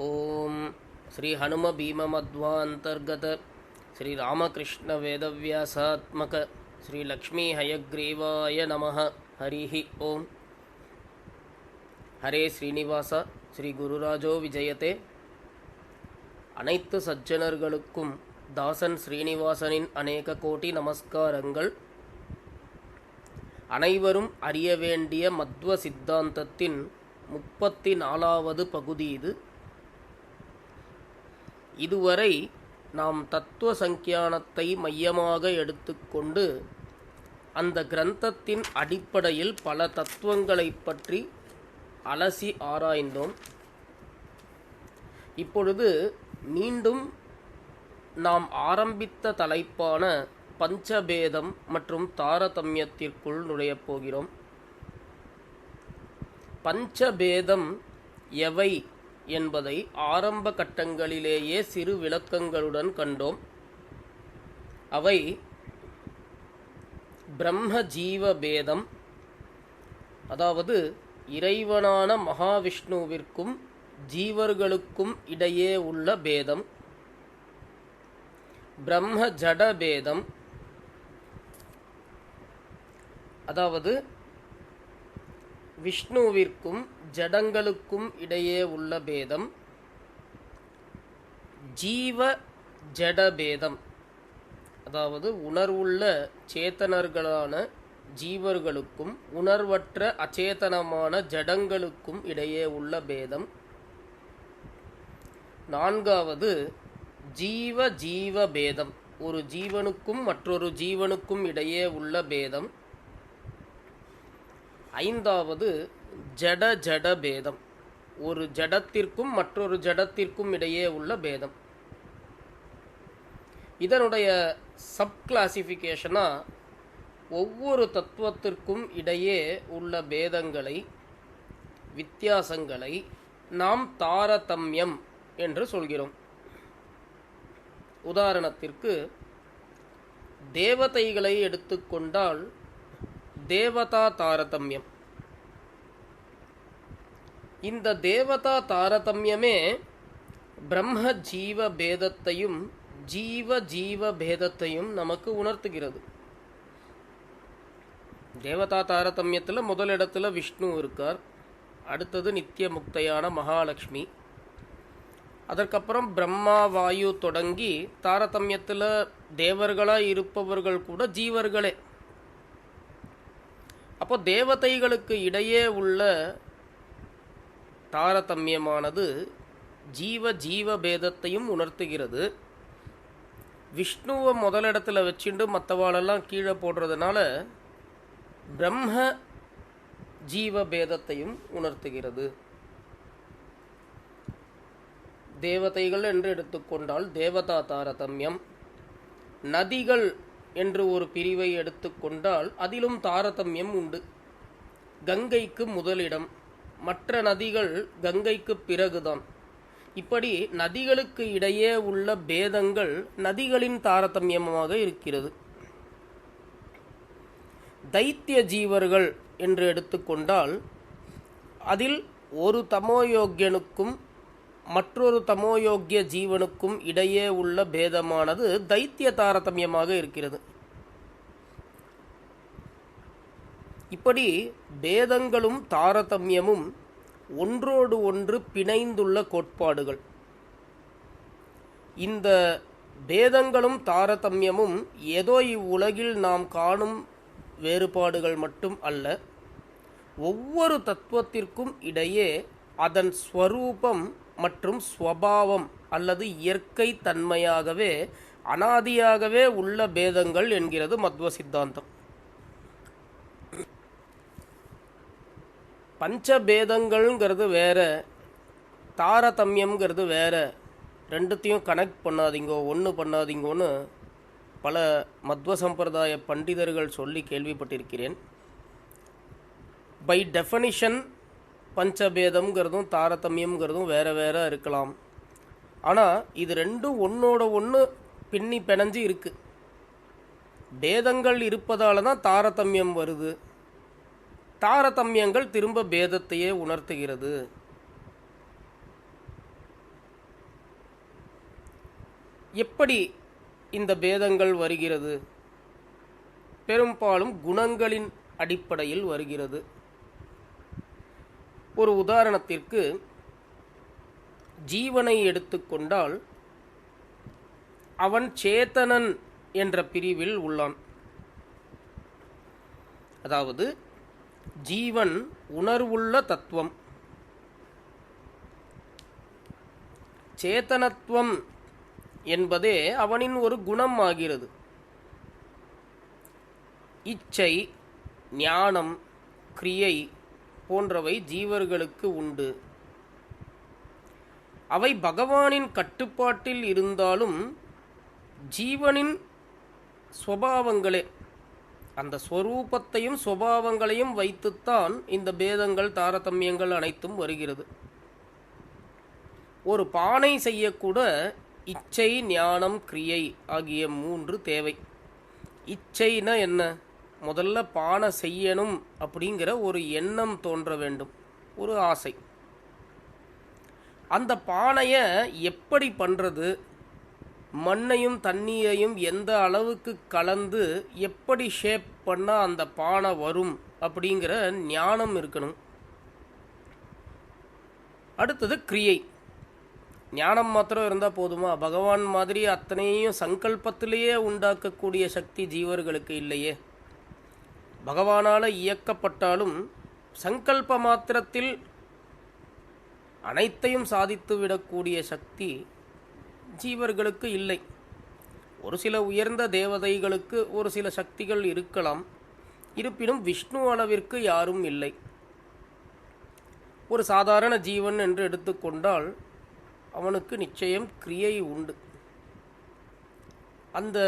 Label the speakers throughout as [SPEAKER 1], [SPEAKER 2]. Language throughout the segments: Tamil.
[SPEAKER 1] ओम श्री हनुम भीम मध्वांतर्गत श्री रामकृष्ण वेदव्यासात्मक श्री लक्ष्मी हयग्रीवाय नमः। हरि ओम। हरे श्रीनिवास श्री गुरुराजो विजयते। அனைத்து சஜ்ஜனர்களுக்கும் தாசன் ஸ்ரீனிவாசனின் அநேக கோடி நமஸ்காரங்கள். அனைவரும் அறிய வேண்டிய மத்வ சித்தாந்தத்தின் 34வது பகுதி இது. இதுவரை நாம் தத்துவ சங்கியானத்தை மையமாக எடுத்துக்கொண்டு அந்த கிரந்தத்தின் அடிப்படையில் பல தத்துவங்களை பற்றி அலசி ஆராய்ந்தோம். இப்பொழுது மீண்டும் நாம் ஆரம்பித்த தலைப்பான பஞ்சபேதம் மற்றும் தாரதமியத்திற்குள் நுழையப் போகிறோம். பஞ்சபேதம் எவை என்பதை ஆரம்ப கட்டங்களிலேயே சிறு விளக்கங்களுடன் கண்டோம். அவை பிரம்ம ஜீவ பேதம், அதாவது இறைவனான மகாவிஷ்ணுவிற்கும் ஜீவர்களுக்கும் இடையே உள்ள பேதம். பிரம்ம ஜட பேதம், அதாவது விஷ்ணுவிற்கும் ஜடங்களுக்கும் இடையே உள்ள பேதம். ஜீவ ஜட பேதம், அதாவது உணர்வுள்ள சேத்தனர்களான ஜீவர்களுக்கும் உணர்வற்ற அச்சேதனமான ஜடங்களுக்கும் இடையே உள்ள பேதம். நான்காவது ஜீவ ஜீவ பேதம், ஒரு ஜீவனுக்கும் மற்றொரு ஜீவனுக்கும் இடையே உள்ள பேதம். ஐந்தாவது ஜட ஜட பேதம், ஒரு ஜடத்திற்கும் மற்றொரு ஜடத்திற்கும் இடையே உள்ள பேதம். இதனுடைய சப் கிளாசிஃபிகேஷனாக ஒவ்வொரு தத்துவத்திற்கும் இடையே உள்ள பேதங்களை, வித்தியாசங்களை நாம் தாரதமியம் என்று சொல்கிறோம். உதாரணத்திற்கு தேவதைகளை எடுத்துக்கொண்டால் தேவதா தாரதமியம். இந்த தேவதா தாரதமியமே பிரம்ம ஜீவ பேதத்தையும் ஜீவ ஜீவ பேதத்தையும் நமக்கு உணர்த்துகிறது. தேவதா தாரதமியத்தில் முதலிடத்தில் விஷ்ணு இருக்கார், அடுத்தது நித்திய முக்தையான மகாலட்சுமி, அதற்கப்புறம் பிரம்மா வாயு தொடங்கி தாரதமியத்தில் தேவர்களாக இருப்பவர்கள் கூட ஜீவர்களே. அப்போ தேவதைகளுக்கு இடையே உள்ள தாரதமியமானது ஜீவ ஜீவ பேதத்தையும் உணர்த்துகிறது. விஷ்ணுவை முதலிடத்தில் வச்சுட்டு மற்றவாளெல்லாம் கீழே போடுறதுனால பிரம்ம ஜீவ பேதத்தையும் உணர்த்துகிறது. தேவதைகள் என்று எடுத்துக்கொண்டால் தேவதா தாரதமியம். நதிகள் என்று ஒரு பிரிவை எடுத்துக்கொண்டால் அதிலும் தாரதமியம் உண்டு. கங்கைக்கு முதலிடம், மற்ற நதிகள் கங்கைக்கு பிறகுதான். இப்படி நதிகளுக்கு இடையே உள்ள பேதங்கள் நதிகளின் தாரதமியமாக இருக்கிறது. தைத்திய ஜீவர்கள் என்று எடுத்துக்கொண்டால் அதில் ஒரு தமோயோக்கியனுக்கும் மற்றொரு தமோயோக்கிய ஜீவனுக்கும் இடையே உள்ள பேதமானது தைத்திய தாரதமியமாக இருக்கிறது. இப்படி பேதங்களும் தாரதமியமும் ஒன்றோடு ஒன்று பிணைந்துள்ள கோட்பாடுகள். இந்த பேதங்களும் தாரதமியமும் ஏதோ இவ்வுலகில் நாம் காணும் வேறுபாடுகள் மட்டும் அல்ல, ஒவ்வொரு தத்துவத்திற்கும் இடையே அதன் ஸ்வரூபம் மற்றும் ஸ்வபாவம் அல்லது இயற்கை தன்மையாகவே அனாதியாகவே உள்ள பேதங்கள் என்கிறது மத்வ சித்தாந்தம். பஞ்சபேதங்கள்ங்கிறது வேற, தாரதமியம்ங்கிறது வேற. ரெண்டுத்தையும் கனெக்ட் பண்ணாதீங்கோ, ஒன்று பண்ணாதீங்கோன்னு பல மத்வ சம்பிரதாய பண்டிதர்கள் சொல்லி கேள்விப்பட்டிருக்கிறேன். பை டெஃபனிஷன் பஞ்சபேதம்ங்கிறதும் தாரதமியம்ங்கிறதும் வேறு வேறு இருக்கலாம். ஆனால் இது ரெண்டும் ஒன்றோட ஒன்று பின்னி பிணைஞ்சு இருக்குது. பேதங்கள் இருப்பதால தான் தாரதமியம் வருது. தாரதமியங்கள் திரும்ப பேதத்தையே உணர்த்துகிறது. எப்படி இந்த பேதங்கள் வருகிறது? பெரும்பாலும் குணங்களின் அடிப்படையில் வருகிறது. ஒரு உதாரணத்திற்கு ஜீவனை எடுத்துக்கொண்டால் அவன் சேத்தனன் என்ற பிரிவில் உள்ளான். அதாவது ஜீவன் உணர்வுள்ள தத்துவம். சேத்தனத்துவம் என்பதே அவனின் ஒரு குணம் ஆகிறது. இச்சை, ஞானம், கிரியை போன்றவை ஜீவர்களுக்கு உண்டு. அவை பகவானின் கட்டுப்பாட்டில் இருந்தாலும் ஜீவனின் ஸ்வபாவங்களே, அந்த ஸ்வரூபத்தையும் ஸ்வபாவங்களையும் வைத்துத்தான் இந்த பேதங்கள், தாரதமியங்கள் அனைத்தும் வருகிறது. ஒரு பானை செய்யக்கூட இச்சை, ஞானம், கிரியை ஆகிய 3 தேவை. இச்சைனா என்ன? முதல்ல பானை செய்யணும் அப்படிங்கிற ஒரு எண்ணம் தோன்ற வேண்டும், ஒரு ஆசை. அந்த பானையை எப்படி பண்ணுறது, மண்ணையும் தண்ணீரையும் எந்த அளவுக்கு கலந்து எப்படி ஷேப் பண்ணால் அந்த பானை வரும் அப்படிங்கிற ஞானம் இருக்கணும். அடுத்தது கிரியை. ஞானம் மாத்திரம் இருந்தால் போதுமா? பகவான் மாதிரி அத்தனையும் சங்கல்பத்திலேயே உண்டாக்கக்கூடிய சக்தி ஜீவர்களுக்கு இல்லையே. பகவானால் இயக்கப்பட்டாலும் சங்கல்ப மாத்திரத்தில் அனைத்தையும் சாதித்து விடக்கூடிய சக்தி ஜீவர்களுக்கு இல்லை. ஒரு சில உயர்ந்த தேவதைகளுக்கு ஒரு சில சக்திகள் இருக்கலாம். இருப்பினும் விஷ்ணு அளவிற்கு யாரும் இல்லை. ஒரு சாதாரண ஜீவன் என்று எடுத்துக்கொண்டால் அவனுக்கு நிச்சயம் கிரியை உண்டு. அந்த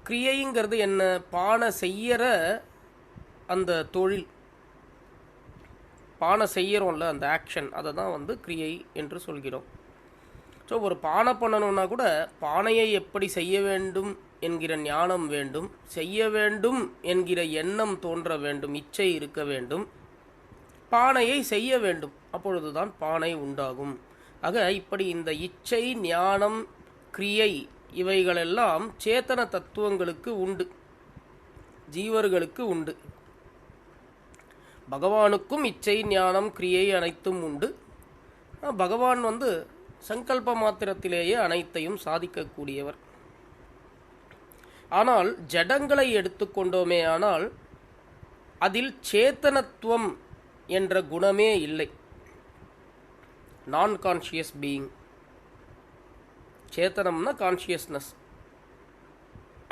[SPEAKER 1] கிரியைங்கிறது என்ன? பானை செய்யற அந்த தொழில், பானை செய்யறோம்ல அந்த ஆக்ஷன், அதை தான் கிரியை என்று சொல்கிறோம். ஸோ ஒரு பானை பண்ணணும்னா கூட பானையை எப்படி செய்ய வேண்டும் என்கிற ஞானம் வேண்டும், செய்ய வேண்டும் என்கிற எண்ணம் தோன்ற வேண்டும், இச்சை இருக்க வேண்டும், பானையை செய்ய வேண்டும், அப்பொழுதுதான் பானை உண்டாகும். ஆக இப்படி இந்த இச்சை, ஞானம், கிரியை இவைகளெல்லாம் சேத்தன தத்துவங்களுக்கு உண்டு, ஜீவர்களுக்கு உண்டு. பகவானுக்கும் இச்சை, ஞானம், கிரியை அனைத்தும் உண்டு. பகவான் சங்கல்ப மாத்திரத்திலேயே அனைத்தையும் சாதிக்கக்கூடியவர். ஆனால் ஜடங்களை எடுத்துக்கொண்டோமே ஆனால் அதில் சேத்தனத்துவம் என்ற குணமே இல்லை. நான் கான்ஷியஸ் பீயிங். சேத்தனம்னா கான்ஷியஸ்னஸ்,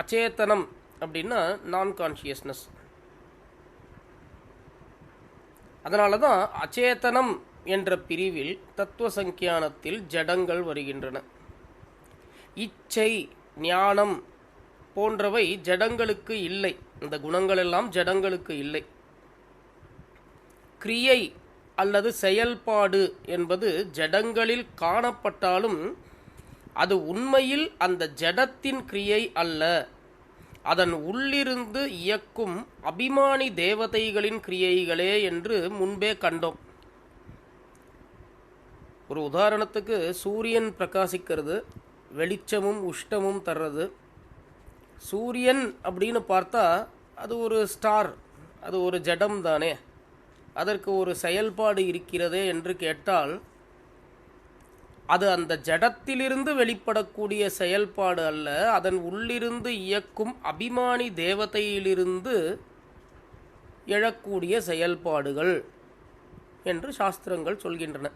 [SPEAKER 1] அச்சேத்தனம் அப்படின்னா நான் கான்ஷியஸ்னஸ். அதனால தான் அச்சேதனம் என்ற பிரிவில் தத்துவ சங்கியானத்தில் ஜடங்கள் வருகின்றன. இச்சை, ஞானம் போன்றவை ஜடங்களுக்கு இல்லை. இந்த குணங்கள் எல்லாம் ஜடங்களுக்கு இல்லை. கிரியை அல்லது செயல்பாடு என்பது ஜடங்களில் காணப்பட்டாலும் அது உண்மையில் அந்த ஜடத்தின் கிரியை அல்ல, அதன் உள்ளிருந்து இயக்கும் அபிமானி தேவதைகளின் கிரியைகளே என்று முன்பே கண்டோம். ஒரு உதாரணத்துக்கு சூரியன் பிரகாசிக்கிறது, வெளிச்சமும் உஷ்ணமும் தர்றது. சூரியன் அப்படின்னு பார்த்தா அது ஒரு ஸ்டார், அது ஒரு ஜடம் தானே. அதற்கு ஒரு செயல்பாடு இருக்கிறதே என்று கேட்டால் அது அந்த ஜடத்திலிருந்து வெளிப்படக்கூடிய செயல்பாடு அல்ல, அதன் உள்ளிருந்து இயக்கும் அபிமானி தேவதையிலிருந்து எழக்கூடிய செயல்பாடுகள் என்று சாஸ்திரங்கள் சொல்கின்றன.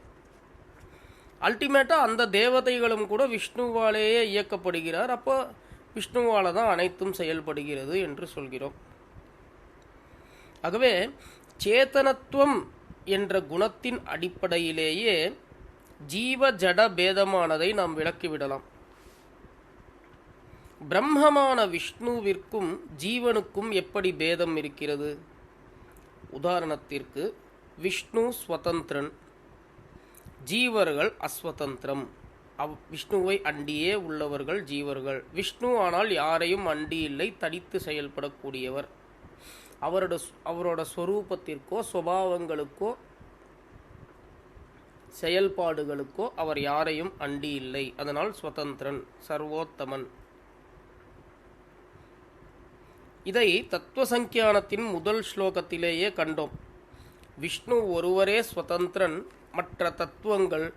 [SPEAKER 1] அல்டிமேட்டாக அந்த தேவதைகளும் கூட விஷ்ணுவாலேயே இயக்கப்படுகிறார். அப்போ விஷ்ணுவால தான் அனைத்தும் செயல்படுகிறது என்று சொல்கிறோம். ஆகவே சேத்தனத்துவம் என்ற குணத்தின் அடிப்படையிலேயே ஜீவ ஜட பேதமானதை நாம் விளக்கிவிடலாம். பிரம்மமான விஷ்ணுவிற்கும் ஜீவனுக்கும் எப்படி பேதம் இருக்கிறது? உதாரணத்திற்கு விஷ்ணு ஸ்வதந்திரன், ஜீவர்கள் அஸ்வதந்திரம். விஷ்ணுவை அண்டியே உள்ளவர்கள் ஜீவர்கள். விஷ்ணு ஆனால் யாரையும் அண்டி இல்லை, தனித்து செயல்படக்கூடியவர். அவரோட ஸ்வரூபத்திற்கோ சுபாவங்களுக்கோ செயல்பாடுகளுக்கோ அவர் யாரையும் அண்டி இல்லை. அதனால் ஸ்வதந்திரன், சர்வோத்தமன். இதை தத்துவசங்கியானத்தின் முதல் ஸ்லோகத்திலேயே கண்டோம். விஷ்ணு ஒருவரே ஸ்வதந்திரன், மற்ற தத்துவங்கள்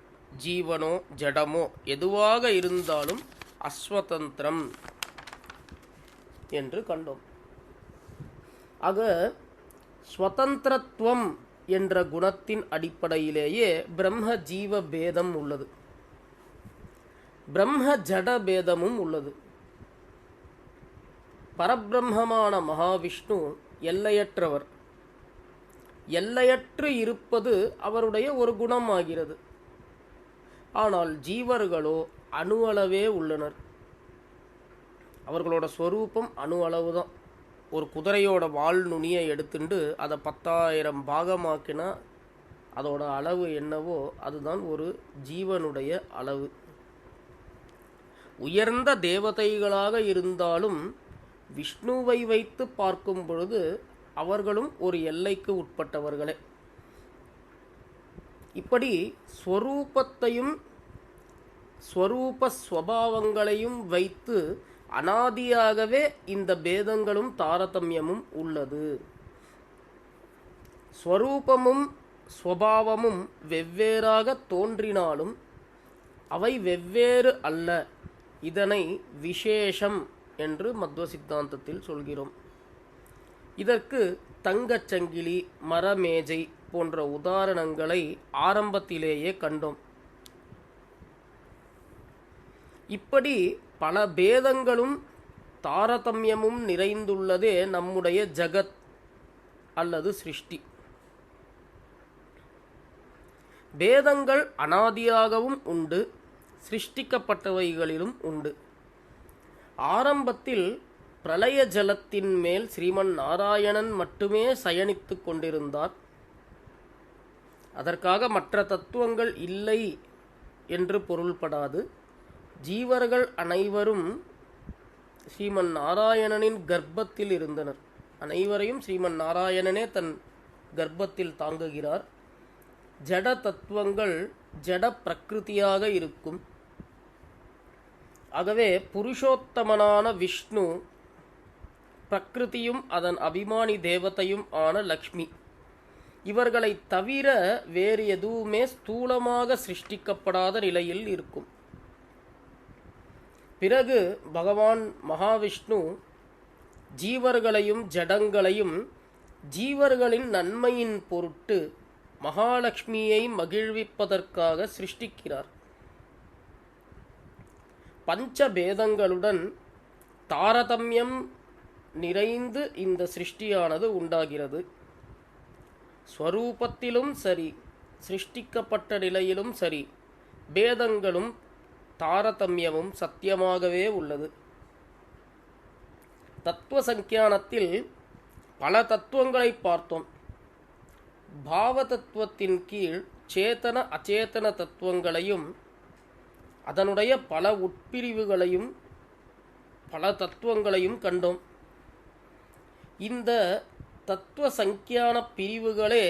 [SPEAKER 1] ஜீவனோ ஜடமோ எதுவாக இருந்தாலும் அஸ்வதந்திரம் என்று கண்டோம். ஆக ஸ்வதந்திரத்துவம் என்ற குணத்தின் அடிப்படையிலேயே பிரம்ம ஜீவ பேதம் உள்ளது, பிரம்ம ஜட பேதமும் உள்ளது. பரபிரம்மமான மகாவிஷ்ணு எல்லையற்றவர். எல்லையற்று இருப்பது அவருடைய ஒரு குணமாகிறது. ஆனால் ஜீவர்களோ அணு அளவே உள்ளனர். அவர்களோட ஸ்வரூபம் அணு அளவு தான். ஒரு குதிரையோட வால் நுனியை எடுத்துட்டு அதை 10,000 பாகமாக்கினா அதோட அளவு என்னவோ அதுதான் ஒரு ஜீவனுடைய அளவு. உயர்ந்த தேவதைகளாக இருந்தாலும் விஷ்ணுவை வைத்து பார்க்கும் பொழுது அவர்களும் ஒரு எல்லைக்கு உட்பட்டவர்களே. இப்படி ஸ்வரூபத்தையும் ஸ்வரூப ஸ்வபாவங்களையும் வைத்து அனாதியாகவே இந்த பேதங்களும் தாரதமியமும் உள்ளது. ஸ்வரூபமும் ஸ்வபாவமும் வெவ்வேறாக தோன்றினாலும் அவை வெவ்வேறு அல்ல. இதனை விசேஷம் என்று மத்வ சித்தாந்தத்தில் சொல்கிறோம். இதற்கு தங்கச்சங்கிலி, மரமேஜை போன்ற உதாரணங்களை ஆரம்பத்திலேயே கண்டோம். இப்படி பல பேதங்களும் தாரதமியமும் நிறைந்துள்ளதே நம்முடைய ஜகத் அல்லது சிருஷ்டி. பேதங்கள் அனாதியாகவும் உண்டு, சிருஷ்டிக்கப்பட்டவைகளிலும் உண்டு. ஆரம்பத்தில் பிரளய ஜலத்தின் மேல் ஸ்ரீமன் நாராயணன் மட்டுமே சயனித்து கொண்டிருந்தார். அதற்காக மற்ற தத்துவங்கள் இல்லை என்று பொருள்படாது. ஜீவர்கள் அனைவரும் ஸ்ரீமன் நாராயணனின் கர்ப்பத்தில் இருந்தனர். அனைவரையும் ஸ்ரீமன் நாராயணனே தன் கர்ப்பத்தில் தாங்குகிறார். ஜட தத்துவங்கள் ஜட பிரகிருதியாக இருக்கும். ஆகவே புருஷோத்தமனான விஷ்ணு பிரகிருதியும் அதன் அபிமானி தேவதையும் ஆன லக்ஷ்மி, இவர்களை தவிர வேறு எதுவுமே ஸ்தூலமாக சிருஷ்டிக்கப்படாத நிலையில் இருக்கும். பிறகு பகவான் மகாவிஷ்ணு ஜீவர்களையும் ஜடங்களையும் ஜீவர்களின் நன்மையின் பொருட்டு மகாலட்சுமியை மகிழ்விப்பதற்காக சிருஷ்டிக்கிறார். பஞ்சபேதங்களுடன் தாரதமியம் நிறைந்து இந்த சிருஷ்டியானது உண்டாகிறது. ஸ்வரூபத்திலும் சரி, சிருஷ்டிக்கப்பட்ட நிலையிலும் சரி, பேதங்களும் தாரதமியமும் சத்தியமாகவே உள்ளது. தத்துவ சங்கியானத்தில் பல தத்துவங்களை பார்த்தோம். பாவ தத்துவத்தின் கீழ் சேதன அச்சேதன தத்துவங்களையும் அதனுடைய பல உட்பிரிவுகளையும் பல தத்துவங்களையும் கண்டோம். இந்த தத்துவ சங்கியான பிரிவுகளே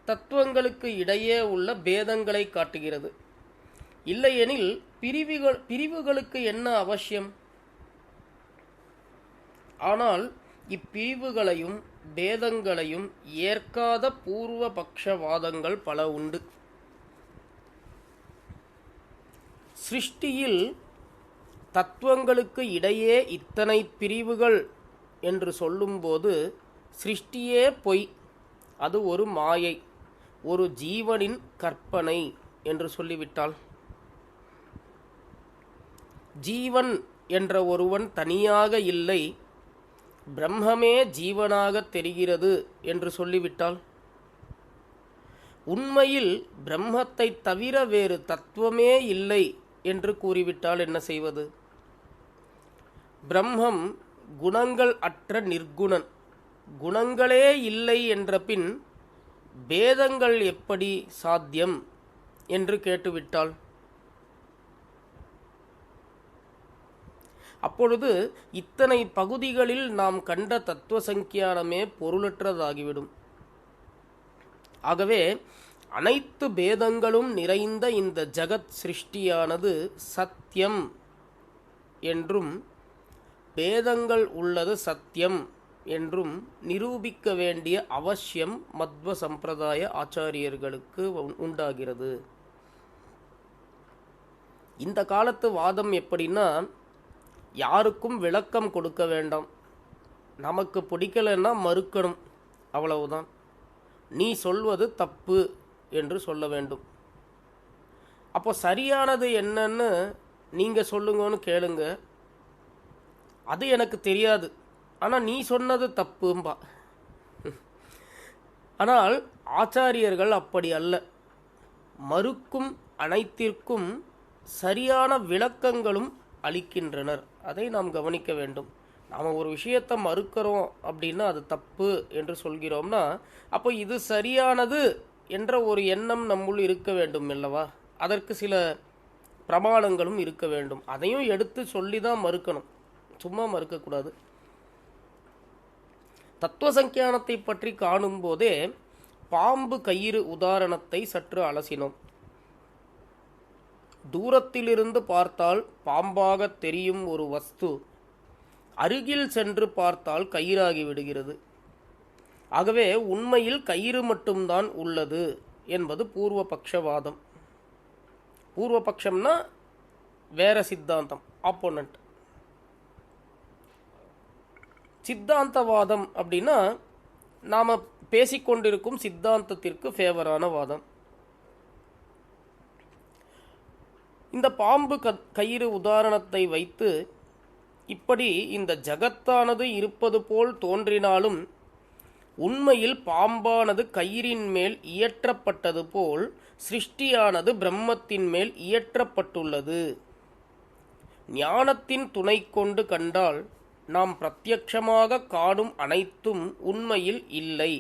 [SPEAKER 1] தத்துவங்களுக்கு இடையே உள்ள பேதங்களை காட்டுகிறது. இல்லையெனில் பிரிவுகளுக்கு என்ன அவசியம்? ஆனால் இப்பிரிவுகளையும் பேதங்களையும் ஏற்காத பூர்வபக்ஷவாதங்கள் பல உண்டு. சிருஷ்டியில் தத்துவங்களுக்கு இடையே இத்தனை பிரிவுகள் என்று சொல்லும்போது சிருஷ்டியே பொய், அது ஒரு மாயை, ஒரு ஜீவனின் கற்பனை என்று சொல்லிவிட்டால், ஜீவன் என்ற ஒருவன் தனியாக இல்லை, பிரம்மமே ஜீவனாக தெரிகிறது என்று சொல்லிவிட்டால், உண்மையில் பிரம்மத்தை தவிர வேறு தத்துவமே இல்லை என்று கூறிவிட்டால் என்ன செய்வது? பிரம்மம் குணங்கள் அற்ற நிர்குணன், குணங்களே இல்லை என்ற பின் பேதங்கள் எப்படி சாத்தியம் என்று கேட்டுவிட்டால், அப்பொழுது இத்தனை பகுதிகளில் நாம் கண்ட தத்துவ சங்கியானமே பொருளற்றதாகிவிடும். ஆகவே அனைத்து பேதங்களும் நிறைந்த இந்த ஜகத் சிருஷ்டியானது சத்தியம் என்றும் பேதங்கள் உள்ளது சத்தியம் என்றும் நிரூபிக்க வேண்டிய அவசியம் மத்வ சம்பிரதாய ஆச்சாரியர்களுக்கு உண்டாகிறது. இந்த காலத்து வாதம் எப்படின்னா, யாருக்கும் விளக்கம் கொடுக்க வேண்டாம், நமக்கு பிடிக்கலைன்னா மறுக்கணும், அவ்வளவுதான். நீ சொல்வது தப்பு என்று சொல்ல வேண்டும். அப்போ சரியானது என்னன்னு நீங்கள் சொல்லுங்கன்னு கேளுங்க. அது எனக்கு தெரியாது, ஆனால் நீ சொன்னது தப்பும்பா. ஆனால் ஆச்சாரியர்கள் அப்படி அல்ல. மறுக்கும் அனைத்திற்கும் சரியான விளக்கங்களும் அளிக்கின்றனர். அதை நாம் கவனிக்க வேண்டும். நாம் ஒரு விஷயத்தை மறுக்கிறோம் அப்படின்னா அது தப்பு என்று சொல்கிறோம்னா, அப்போ இது சரியானது என்ற ஒரு எண்ணம் நம்முள் இருக்க வேண்டும் அல்லவா? அதற்கு சில பிரமாணங்களும் இருக்க வேண்டும். அதையும் எடுத்து சொல்லி தான் மறுக்கணும், சும்மா மறுக்கக்கூடாது. தத்துவ சங்கியானத்தை பற்றி காணும் போதே பாம்பு கயிறு உதாரணத்தை சற்று அலசினோம். தூரத்திலிருந்து பார்த்தால் பாம்பாக தெரியும் ஒரு வஸ்து அருகில் சென்று பார்த்தால் கயிறாகி விடுகிறது. ஆகவே உண்மையில் கயிறு மட்டும்தான் உள்ளது என்பது பூர்வபக்ஷவாதம். பூர்வபக்ஷம்னா வேற சித்தாந்தம், ஆப்போனண்ட். சித்தாந்தவாதம் அப்படின்னா நாம் பேசிக்கொண்டிருக்கும் சித்தாந்தத்திற்கு ஃபேவரான வாதம். இந்த பாம்பு கயிறு உதாரணத்தை வைத்து இப்படி இந்த ஜகத்தானது இருப்பது போல் தோன்றினாலும் உண்மையில் பாம்பானது கயிறின் மேல் இயற்றப்பட்டது போல் சிருஷ்டியானது பிரம்மத்தின் மேல் இயற்றப்பட்டுள்ளது. ஞானத்தின் துணை கொண்டு கண்டால் நாம் பிரத்யட்சமாக காணும் அனைத்தும் உண்மையில் இல்லை,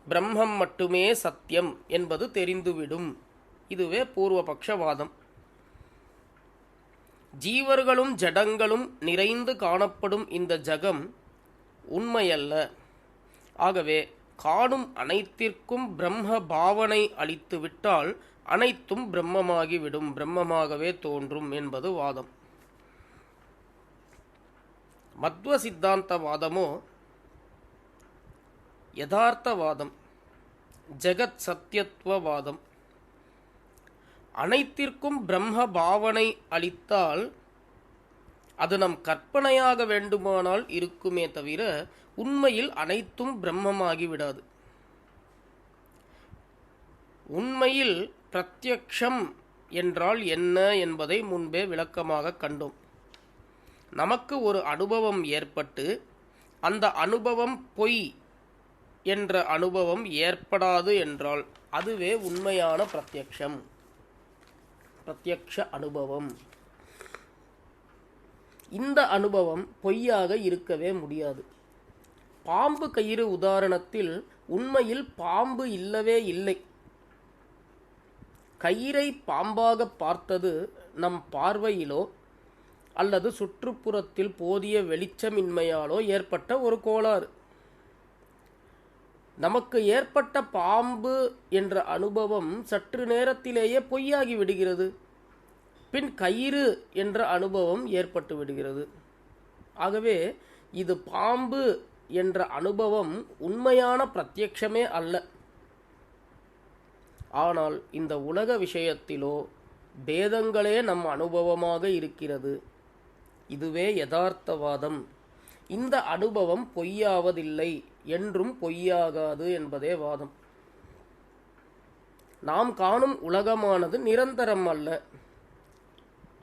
[SPEAKER 1] பிரம்மம் மட்டுமே சத்தியம் என்பது தெரிந்துவிடும். இதுவே பூர்வபக்ஷவாதம். ஜீவர்களும் ஜடங்களும் நிறைந்து காணப்படும் இந்த ஜகம் உண்மையல்ல. ஆகவே காணும் அனைத்திற்கும் பிரம்ம பாவனை அளித்துவிட்டால் அனைத்தும் பிரம்மமாகிவிடும், பிரம்மமாகவே தோன்றும் என்பது வாதம். மத்வ சித்தாந்தவாதமோ யதார்த்தவாதம், ஜெகத் சத்தியத்துவவாதம். அனைத்திற்கும் பிரம்ம பாவனை அளித்தால் அது நம் கற்பனையாக வேண்டுமானால் இருக்குமே தவிர உண்மையில் அனைத்தும் பிரம்மமாகிவிடாது. உண்மையில் பிரத்யக்ஷம் என்றால் என்ன என்பதை முன்பே விளக்கமாக கண்டோம். நமக்கு ஒரு அனுபவம் ஏற்பட்டு அந்த அனுபவம் பொய் என்ற அனுபவம் ஏற்படாது என்றால் அதுவே உண்மையான பிரத்யக்ஷம், பிரத்யக்ஷ அனுபவம். இந்த அனுபவம் பொய்யாக இருக்கவே முடியாது. பாம்பு கயிறு உதாரணத்தில் உண்மையில் பாம்பு இல்லவே இல்லை. கயிறை பாம்பாக பார்த்தது நம் பார்வையிலோ அல்லது சுற்றுப்புறத்தில் போதிய வெளிச்சமின்மையாலோ ஏற்பட்ட ஒரு கோளாறு. நமக்கு ஏற்பட்ட பாம்பு என்ற அனுபவம் சற்று நேரத்திலேயே பொய்யாகி விடுகிறது. பின் கயிறு என்ற அனுபவம் ஏற்பட்டு விடுகிறது. ஆகவே இது பாம்பு என்ற அனுபவம் உண்மையான பிரத்யக்ஷமே அல்ல. ஆனால் இந்த உலக விஷயத்திலோ பேதங்களே நம் அனுபவமாக இருக்கிறது. இதுவே யதார்த்தவாதம். இந்த அனுபவம் பொய்யாவதில்லை, என்றும் பொய்யாகாது என்பதே வாதம். நாம் காணும் உலகமானது நிரந்தரம் அல்ல.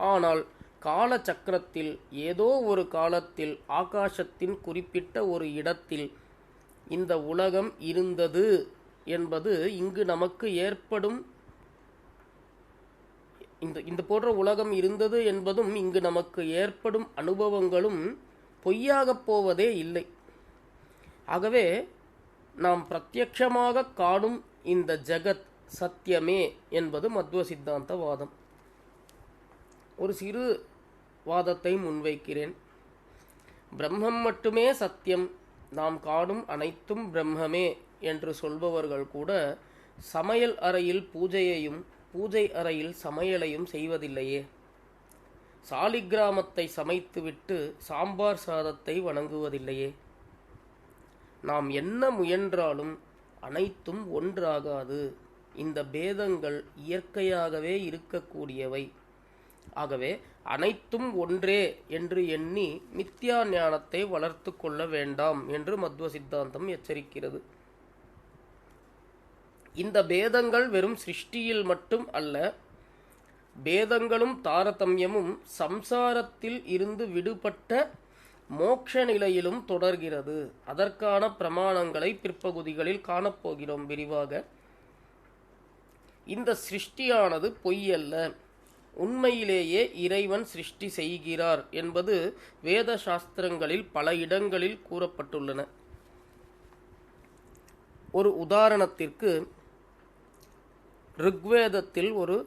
[SPEAKER 1] ஆனால் கால சக்கரத்தில் ஏதோ ஒரு காலத்தில் ஆகாசத்தின் குறிப்பிட்ட ஒரு இடத்தில் இந்த உலகம் இருந்தது என்பது இங்கு நமக்கு ஏற்படும் இந்த போன்ற உலகம் இருந்தது என்பதும் இங்கு நமக்கு ஏற்படும் அனுபவங்களும் பொய்யாகப் போவதே இல்லை. ஆகவே நாம் பிரத்யக்ஷமாக காணும் இந்த ஜகத் சத்தியமே என்பது மத்வ சித்தாந்த வாதம். ஒரு சிறு வாதத்தை முன்வைக்கிறேன். பிரம்மம் மட்டுமே சத்தியம், நாம் காணும் அனைத்தும் பிரம்மமே என்று சொல்பவர்கள் கூட சமையல் அறையில் பூஜையையும் பூஜை அறையில் சமையலையும் செய்வதில்லையே? சாலிக்கிராமத்தை சமைத்துவிட்டு சாம்பார் சாதத்தை வணங்குவதில்லையே? நாம் என்ன முயன்றாலும் அனைத்தும் ஒன்றாகாது. இந்த பேதங்கள் இயற்கையாகவே இருக்கக்கூடியவை. ஆகவே அனைத்தும் ஒன்றே என்று எண்ணி மித்யா ஞானத்தை வளர்த்து கொள்ள வேண்டாம் என்று மத்வ சித்தாந்தம் எச்சரிக்கிறது. இந்த பேதங்கள் வெறும் சிருஷ்டியில் மட்டும் அல்ல, பேதங்களும் தாரதமியமும் சம்சாரத்தில் இருந்து விடுபட்ட மோட்ச நிலையிலும் தொடர்கிறது. அதற்கான பிரமாணங்களை பிற்பகுதிகளில் காணப்போகிறோம் விரிவாக. இந்த சிருஷ்டியானது பொய்யல்ல, உண்மையிலேயே இறைவன் சிருஷ்டி செய்கிறார் என்பது வேத சாஸ்திரங்களில் பல இடங்களில் கூறப்பட்டுள்ளன. ஒரு உதாரணத்திற்கு, ருக்வேதத்தில் ஒரு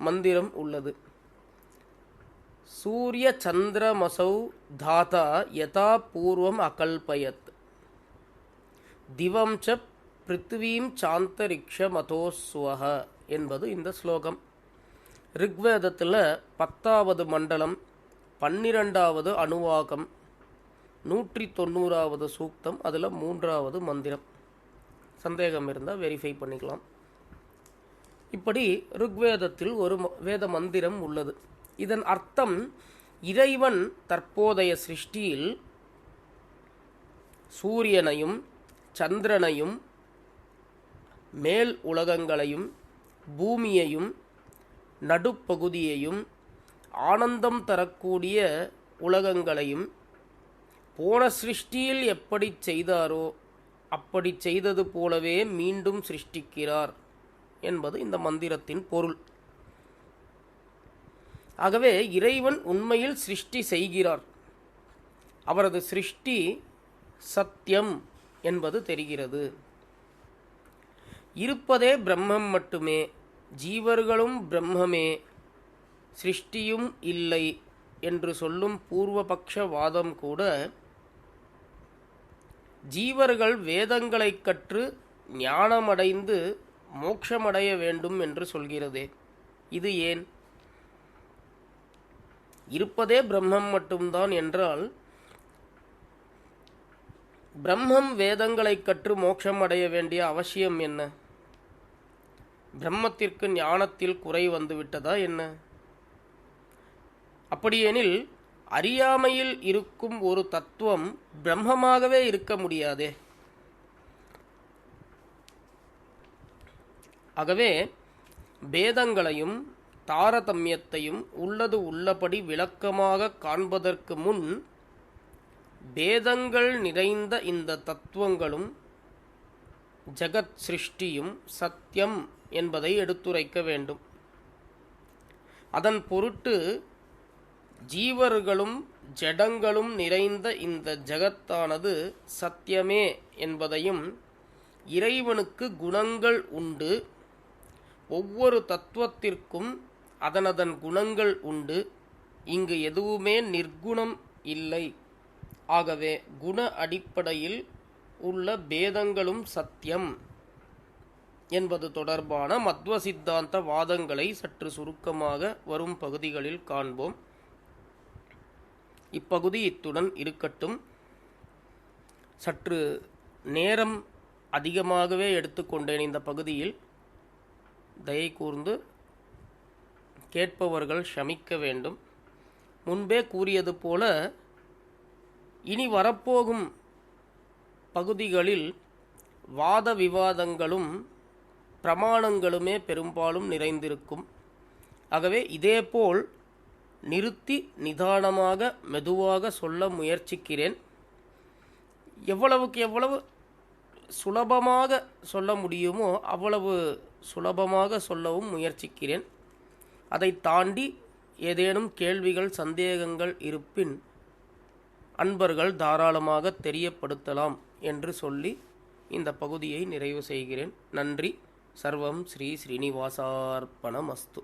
[SPEAKER 1] மந்திரம் உள்ளது. சூரிய சந்திரமசௌ தாதா யதா பூர்வம் அகல்பயத் திவம் ச பிருத்வீம் சாந்தரிக்ஷ மதோஸ்வஹ என்பது இந்த ஸ்லோகம். ருக்வேதத்தில் 10வது மண்டலம் 12வது அணுவாகம் 190வது சூக்தம், அதில் 3வது மந்திரம். சந்தேகம் இருந்தால் வெரிஃபை பண்ணிக்கலாம். இப்படி ருக்வேதத்தில் ஒரு வேத மந்திரம் உள்ளது. இதன் அர்த்தம், இறைவன் தற்போதைய சிருஷ்டியில் சூரியனையும் சந்திரனையும் மேல் உலகங்களையும் பூமியையும் நடுப்பகுதியையும் ஆனந்தம் தரக்கூடிய உலகங்களையும் போன சிருஷ்டியில் எப்படி செய்தாரோ அப்படி செய்தது போலவே மீண்டும் சிருஷ்டிக்கிறார் என்பது இந்த மந்திரத்தின் பொருள். ஆகவே இறைவன் உண்மையில் சிருஷ்டி செய்கிறார். அவரது சிருஷ்டி சத்தியம் என்பது தெரிகிறது. இருப்பதே பிரம்மம் மட்டுமே, ஜீவர்களும் பிரம்மமே, சிருஷ்டியும் இல்லை என்று சொல்லும் பூர்வபக்ஷ வாதம் கூட ஜீவர்கள் வேதங்களை கற்று ஞானமடைந்து மோட்சமடைய வேண்டும் என்று சொல்கிறதே. இது ஏன்? இருப்பதே பிரம்மம் மட்டும்தான் என்றால், பிரம்மம் வேதங்களை கற்று மோட்சம் அடைய வேண்டிய அவசியம் என்ன? பிரம்மத்திற்கு ஞானத்தில் குறை வந்துவிட்டதா என்ன? அப்படியெனில் அறியாமையில் இருக்கும் ஒரு தத்துவம் பிரம்மமாகவே இருக்க முடியாதே. ஆகவே பேதங்களையும் தாரதமியத்தையும் உள்ளது உள்ளபடி விளக்கமாக காண்பதற்கு முன் பேதங்கள் நிறைந்த இந்த தத்துவங்களும் ஜகத் சிருஷ்டியும் சத்தியம் என்பதை எடுத்துரைக்க வேண்டும். அதன் பொருட்டு ஜீவர்களும் ஜடங்களும் நிறைந்த இந்த ஜகத்தானது சத்தியமே என்பதையும், இறைவனுக்கு குணங்கள் உண்டு, ஒவ்வொரு தத்துவத்திற்கும் அதனதன் குணங்கள் உண்டு, இங்கு எதுவுமே நிர்குணம் இல்லை, ஆகவே குண அடிப்படையில் உள்ள பேதங்களும் சத்தியம் என்பது தொடர்பான மத்வ சித்தாந்த வாதங்களை சற்று சுருக்கமாக வரும் பகுதிகளில் காண்போம். இப்பகுதி இத்துடன் இருக்கட்டும். சற்று நேரம் அதிகமாகவே எடுத்துக்கொண்டேன் இந்த பகுதியில். தயை கூர்ந்து கேட்பவர்கள் க்ஷமிக்க வேண்டும். முன்பே கூறியது போல இனி வரப்போகும் பகுதிகளில் வாத விவாதங்களும் பிரமாணங்களுமே பெரும்பாலும் நிறைந்திருக்கும். ஆகவே இதேபோல் நிறுத்தி நிதானமாக மெதுவாக சொல்ல முயற்சிக்கிறேன். எவ்வளவுக்கு எவ்வளவு சுலபமாக சொல்ல முடியுமோ அவ்வளவு சுலபமாக சொல்லவும் முயற்சிக்கிறேன். அதை தாண்டி ஏதேனும் கேள்விகள் சந்தேகங்கள் இருப்பின் அன்பர்கள் தாராளமாக தெரியப்படுத்தலாம் என்று சொல்லி இந்த பகுதியை நிறைவு செய்கிறேன். நன்றி. சர்வம் ஸ்ரீ ஸ்ரீனிவாசார்ப்பணமஸ்து.